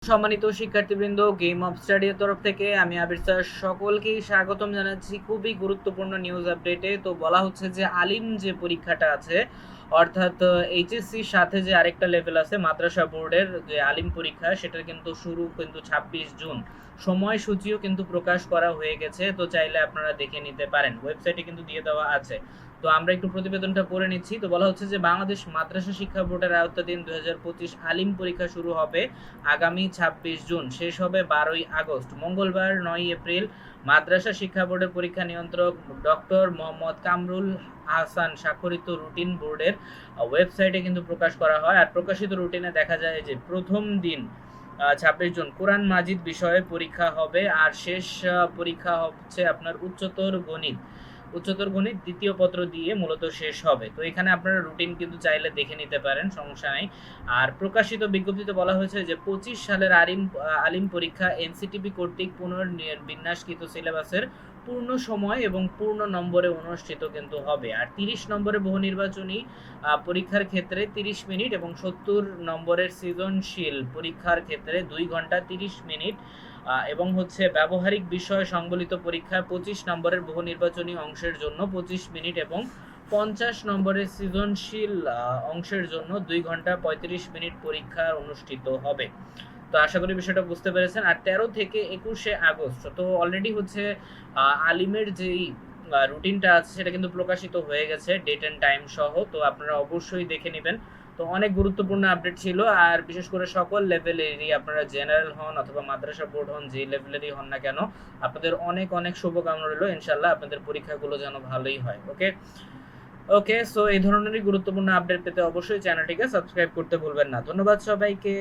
সম্মানিত শিক্ষার্থীবৃন্দ, game of স্টাডির তরফ থেকে আমি আবির স্যার সকলকেই স্বাগতম জানাচ্ছি খুবই গুরুত্বপূর্ণ নিউজ আপডেটে। তো বলা হচ্ছে যে আলিম যে পরীক্ষাটা আছে, অর্থাৎ এইচএসসির সাথে যে আরেকটা লেভেল আছে মাদ্রাসা বোর্ডের যে আলিম পরীক্ষা, সেটার কিন্তু শুরু কিন্তু 26 জুন। সময়সূচিও কিন্তু প্রকাশ করা হয়ে গেছে, তো চাইলে আপনারা দেখে নিতে পারেন, ওয়েবসাইটে কিন্তু দিয়ে দেওয়া আছে। তো আমরা একটু প্রতিবেদনটা পড়ে নিচ্ছি। তো বলা হচ্ছে যে বাংলাদেশ মাদ্রাসা শিক্ষা বোর্ডের আওতাধীন 2025 আলিম পরীক্ষা শুরু হবে আগামী 26 জুন, শেষ হবে 12ই আগস্ট। মঙ্গলবার 9 এপ্রিল মাদ্রাসা শিক্ষা বোর্ডের পরীক্ষা নিয়ন্ত্রক ডক্টর মোহাম্মদ কামরুল হাসান স্বাক্ষরিত রুটিন বোর্ডের ওয়েবসাইটে কিন্তু প্রকাশ করা হয়। আর প্রকাশিত রুটিনে দেখা যায় যে প্রথম দিন 26 জুন কোরআন মাজিদ বিষয়ে পরীক্ষা হবে, আর শেষ পরীক্ষা হচ্ছে আপনার উচ্চতর গণিত দ্বিতীয় পত্র দিয়ে মূলত শেষ হবে। তো এখানে আপনারা রুটিন কিন্তু চাইলে দেখে নিতে পারেন, সমস্যা নাই। আর প্রকাশিত বিজ্ঞপ্তিতে বলা হয়েছে যে 25 সালের আলিম পরীক্ষা এনসিটিবি কর্তৃক পুনর্বিন্যাসকৃত সিলেবাসের পূর্ণ সময় এবং পূর্ণ নম্বরে অনুষ্ঠিত কিন্তু হবে। আর 30 নম্বরের বহু নির্বাচনী পরীক্ষার ক্ষেত্রে 30 মিনিট এবং 70 নম্বরের সৃজনশীল পরীক্ষার ক্ষেত্রে 2 ঘন্টা 30 মিনিট এবং হচ্ছে ব্যবহারিক বিষয় সংবলিত পরীক্ষার 25 নম্বরের বহু নির্বাচনী অংশের জন্য 25 মিনিট এবং 50 নম্বরের সৃজনশীল অংশের জন্য 2 ঘন্টা 35 মিনিট পরীক্ষা অনুষ্ঠিত হবে। তো আশা করি বিষয়টা বুঝতে পেরেছেন। আর 13 থেকে 21 আগস্ট তো অলরেডি হচ্ছে আলিমের যেই রুটিনটা আছে সেটা কিন্তু প্রকাশিত হয়ে গেছে, ডেট অ্যান্ড টাইম সহ। তো আপনারা অবশ্যই দেখে নেবেন। তো অনেক গুরুত্বপূর্ণ আপডেট ছিল। আর বিশেষ করে সকল লেভেলেরই, আপনারা জেনারেল হন অথবা মাদ্রাসা বোর্ড হন, যে লেভেলেরই হন না কেন, আপনাদের অনেক অনেক শুভকামনা রইল। ইনশাল্লাহ আপনাদের পরীক্ষাগুলো যেন ভালোই হয়। ওকে, সো এই ধরনেরই গুরুত্বপূর্ণ আপডেট পেতে অবশ্যই চ্যানেলটিকে সাবস্ক্রাইব করতে ভুলবেন না। ধন্যবাদ সবাইকে।